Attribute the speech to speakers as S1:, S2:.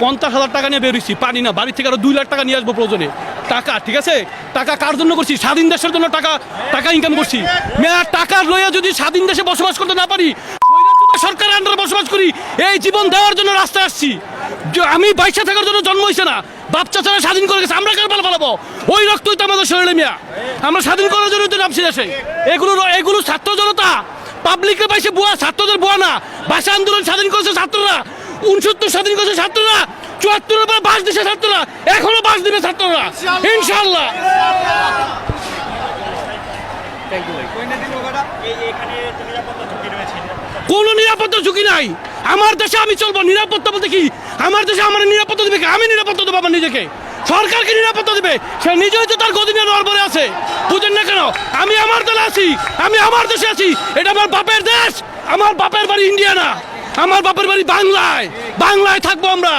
S1: 50,000 টাকা নিয়ে বেরোইছি, পারি না, বাড়ি থেকে আরো 2 লাখ টাকা নিয়ে আসবো প্রয়োজনে। টাকা, ঠিক আছে, টাকা কার জন্য করছি? স্বাধীন দেশের জন্য টাকা ইনকাম করছি। মেয়া টাকা লইয়া যদি স্বাধীন দেশে বসবাস করতে না পারি, সরকারের আন্ডারে বসবাস করি, এই জীবন দেওয়ার জন্য রাস্তায় আসছি। আমি বাইশে থাকার জন্য জন্ম হয়েছে না, বাপ চাচারা স্বাধীন করে গেছে, আমরা কার পালাবো? ওই রক্তই তো আমাদের শরীরে মিয়া, আমরা স্বাধীন করার জন্য তো নামছি দেশে। এগুলো ছাত্র জনতা পাবলিকের বাইসে বুয়া, ছাত্রদের বুয়া না। ভাষা আন্দোলন স্বাধীন করেছে ছাত্ররা, 69 স্বাধীন করেছে ছাত্ররা, 74-এর পর বাস দিছে ছাত্ররা, এখনো বাস দিবে ছাত্ররা ইনশাআল্লাহ। কোনো নিরাপত্তার ঝুঁকি নাই আমার দেশে, আমি চলবো। নিরাপত্তা বলতে কি? আমার দেশে আমার নিরাপত্তা দেবে, আমি নিরাপত্তা দেবো আমার নিজেকে, সরকারকে নিরাপত্তা দেবে। সে নিজেই তো তার গদিনে নড়বড়ে আছে, বুঝেন না কেন? আমি আমার দলে আছি, আমি আমার দেশে আছি, এটা আমার বাপের দেশ। আমার বাপের বাড়ি ইন্ডিয়া না, আমার বাপের বাড়ি বাংলায়, বাংলায় থাকবো আমরা।